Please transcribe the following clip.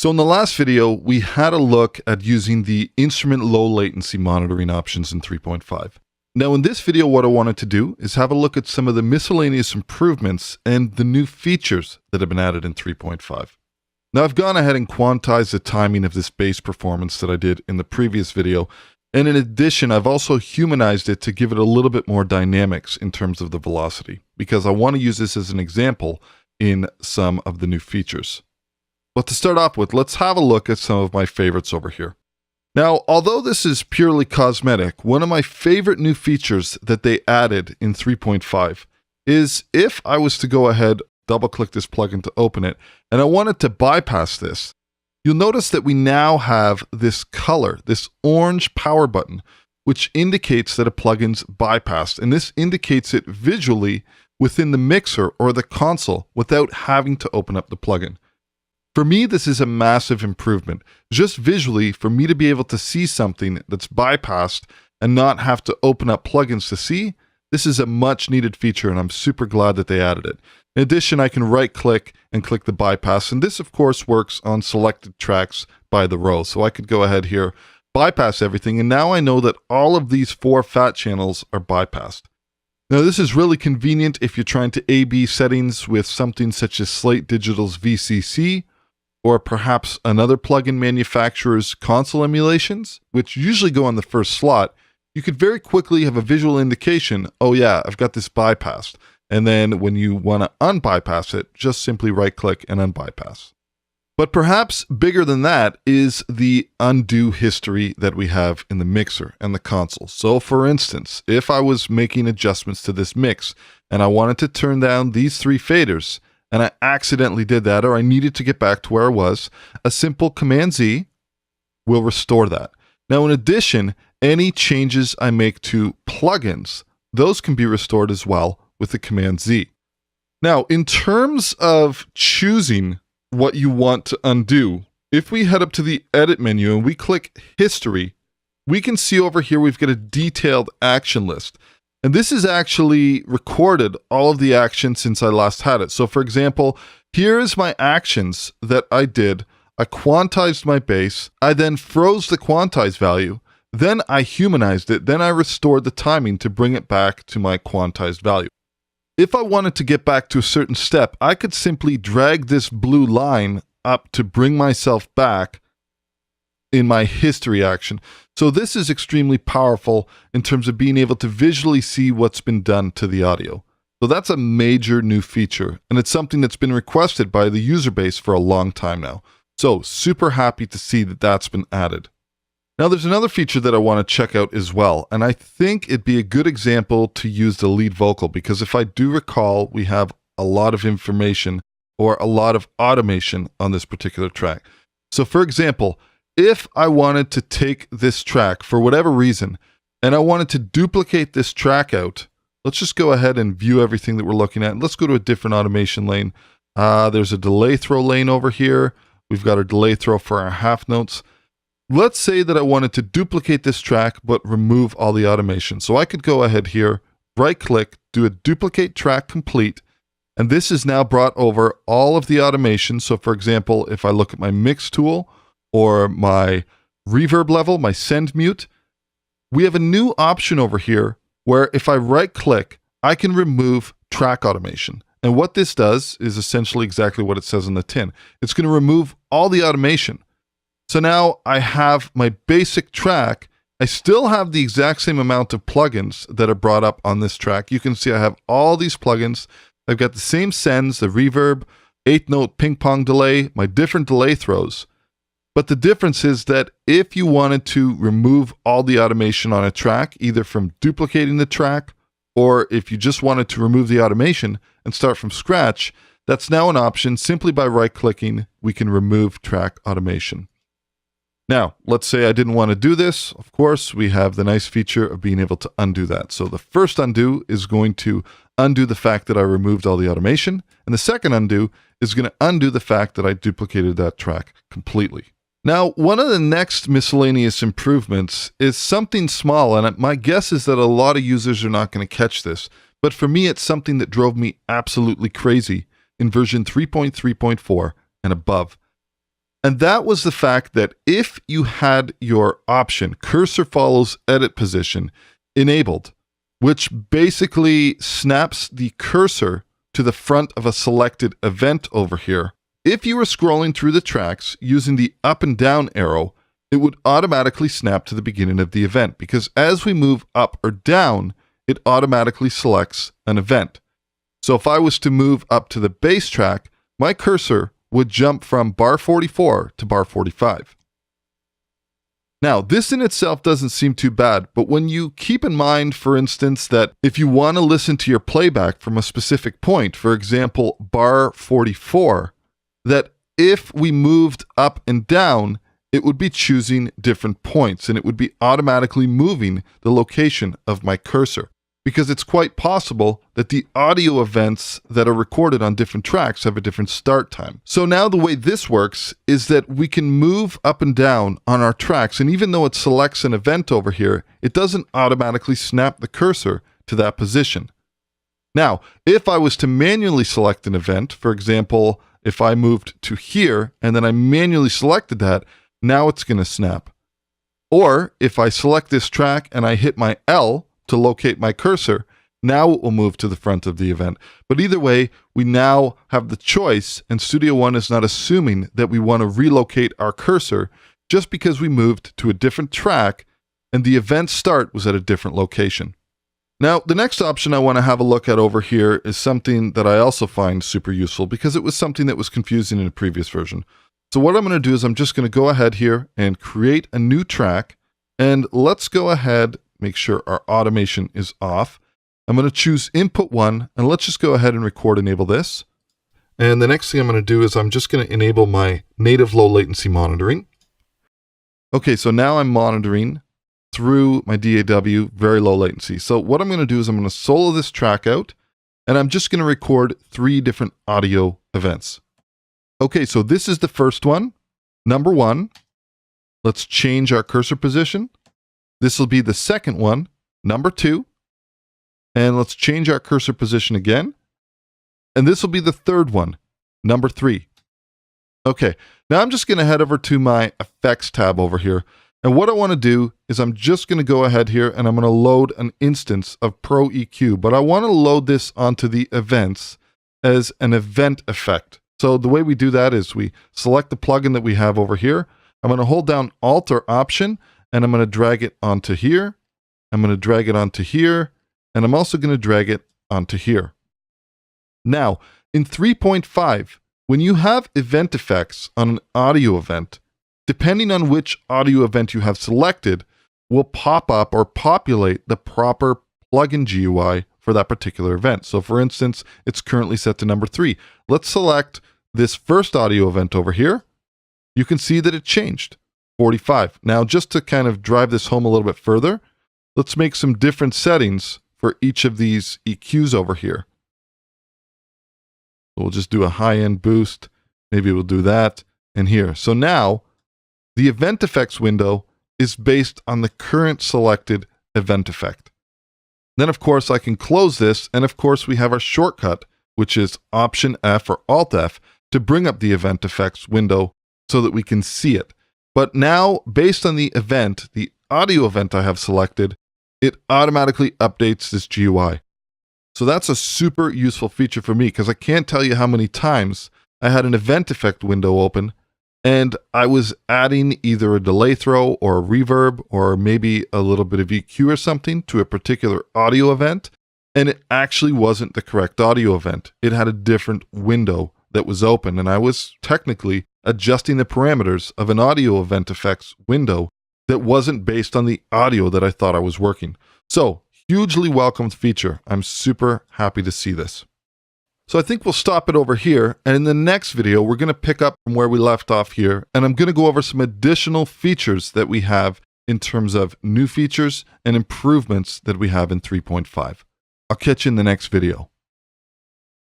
So in the last video, we had a look at using the instrument low latency monitoring options in 3.5. Now in this video, what I wanted to do is have a look at some of the miscellaneous improvements and the new features that have been added in 3.5. Now I've gone ahead and quantized the timing of this base performance that I did in the previous video. And in addition, I've also humanized it to give it a little bit more dynamics in terms of the velocity, because I want to use this as an example in some of the new features. But to start off with, let's have a look at some of my favorites over here. Now, although this is purely cosmetic, one of my favorite new features that they added in 3.5 is if I was to go ahead, double-click this plugin to open it, and I wanted to bypass this, you'll notice that we now have this color, this orange power button, which indicates that a plugin's bypassed. And this indicates it visually within the mixer or the console without having to open up the plugin. For me, this is a massive improvement. Just visually, for me to be able to see something that's bypassed and not have to open up plugins to see, this is a much needed feature, and I'm super glad that they added it. In addition, I can right-click and click the bypass, and this, of course, works on selected tracks by the row. So I could go ahead here, bypass everything, and now I know that all of these 4 fat channels are bypassed. Now, this is really convenient if you're trying to A/B settings with something such as Slate Digital's VCC, or perhaps another plugin manufacturer's console emulations, which usually go on the first slot. You could very quickly have a visual indication, oh yeah, I've got this bypassed. And then when you want to unbypass it, just simply right-click and unbypass. But perhaps bigger than that is the undo history that we have in the mixer and the console. So for instance, if I was making adjustments to this mix and I wanted to turn down these 3 faders, and I accidentally did that, or I needed to get back to where I was, a simple Command-Z will restore that. Now, in addition, any changes I make to plugins, those can be restored as well with the Command-Z. Now, in terms of choosing what you want to undo, if we head up to the Edit menu and we click History, we can see over here we've got a detailed action list. And this is actually recorded all of the actions since I last had it. So for example, here is my actions that I did. I quantized my base. I then froze the quantized value. Then I humanized it. Then I restored the timing to bring it back to my quantized value. If I wanted to get back to a certain step, I could simply drag this blue line up to bring myself back in my history action. So this is extremely powerful in terms of being able to visually see what's been done to the audio. So that's a major new feature, and it's something that's been requested by the user base for a long time now. So super happy to see that that's been added. Now there's another feature that I want to check out as well, and I think it'd be a good example to use the lead vocal, because if I do recall, we have a lot of information or a lot of automation on this particular track. So for example, if I wanted to take this track for whatever reason, and I wanted to duplicate this track out, let's just go ahead and view everything that we're looking at. Let's go to a different automation lane. There's a delay throw lane over here. We've got our delay throw for our half notes. Let's say that I wanted to duplicate this track, but remove all the automation. So I could go ahead here, right click, do a duplicate track complete, and this is now brought over all of the automation. So for example, if I look at my mix tool, or my reverb level, my send mute, we have a new option over here where if I right click, I can remove track automation. And what this does is essentially exactly what it says on the tin. It's going to remove all the automation. So now I have my basic track. I still have the exact same amount of plugins that are brought up on this track. You can see I have all these plugins. I've got the same sends, the reverb, 8-note ping pong delay, my different delay throws. But the difference is that if you wanted to remove all the automation on a track, either from duplicating the track, or if you just wanted to remove the automation and start from scratch, that's now an option. Simply by right-clicking, we can remove track automation. Now, let's say I didn't want to do this. Of course, we have the nice feature of being able to undo that. So the first undo is going to undo the fact that I removed all the automation, and the second undo is going to undo the fact that I duplicated that track completely. Now, one of the next miscellaneous improvements is something small, and my guess is that a lot of users are not going to catch this, but for me, it's something that drove me absolutely crazy in version 3.3.4 and above. And that was the fact that if you had your option, cursor follows edit position, enabled, which basically snaps the cursor to the front of a selected event over here, if you were scrolling through the tracks using the up and down arrow, it would automatically snap to the beginning of the event, because as we move up or down, it automatically selects an event. So if I was to move up to the base track, my cursor would jump from bar 44 to bar 45. Now, this in itself doesn't seem too bad, but when you keep in mind, for instance, that if you want to listen to your playback from a specific point, for example, bar 44, that if we moved up and down, it would be choosing different points, and it would be automatically moving the location of my cursor, because it's quite possible that the audio events that are recorded on different tracks have a different start time. So now the way this works is that we can move up and down on our tracks, and even though it selects an event over here, it doesn't automatically snap the cursor to that position. Now, if I was to manually select an event, for example, if I moved to here and then I manually selected that, now it's going to snap. Or if I select this track and I hit my L to locate my cursor, now it will move to the front of the event. But either way, we now have the choice, and Studio One is not assuming that we want to relocate our cursor just because we moved to a different track and the event start was at a different location. Now, the next option I want to have a look at over here is something that I also find super useful because it was something that was confusing in a previous version. So what I'm going to do is I'm just going to go ahead here and create a new track, and let's go ahead, make sure our automation is off. I'm going to choose input 1, and let's just go ahead and record enable this. And the next thing I'm going to do is I'm just going to enable my native low latency monitoring. Okay, so now I'm monitoring through my DAW, very low latency. So what I'm going to do is I'm going to solo this track out, and I'm just going to record 3 different audio events. Okay, so this is the first one, number 1. Let's change our cursor position. This will be the second one, number 2. And let's change our cursor position again. And this will be the third one, number 3. Okay, now I'm just going to head over to my effects tab over here. And what I want to do is I'm just going to go ahead here and I'm going to load an instance of Pro EQ, but I want to load this onto the events as an event effect. So the way we do that is we select the plugin that we have over here. I'm going to hold down Alt or Option, and I'm going to drag it onto here. I'm going to drag it onto here, and I'm also going to drag it onto here. Now, in 3.5, when you have event effects on an audio event, depending on which audio event you have selected, will pop up or populate the proper plugin GUI for that particular event. So for instance, it's currently set to number 3. Let's select this first audio event over here. You can see that it changed, 45. Now, just to kind of drive this home a little bit further, let's make some different settings for each of these EQs over here. We'll just do a high-end boost. Maybe we'll do that and here. So now the event effects window is based on the current selected event effect. Then, of course, I can close this. And of course, we have our shortcut, which is Option F or Alt F to bring up the event effects window so that we can see it. But now, based on the event, the audio event I have selected, it automatically updates this GUI. So that's a super useful feature for me because I can't tell you how many times I had an event effect window open and I was adding either a delay throw or a reverb or maybe a little bit of EQ or something to a particular audio event, and it actually wasn't the correct audio event. It had a different window that was open, and I was technically adjusting the parameters of an audio event effects window that wasn't based on the audio that I thought I was working. So, hugely welcomed feature. I'm super happy to see this. So I think we'll stop it over here, and in the next video, we're going to pick up from where we left off here, and I'm going to go over some additional features that we have in terms of new features and improvements that we have in 3.5. I'll catch you in the next video.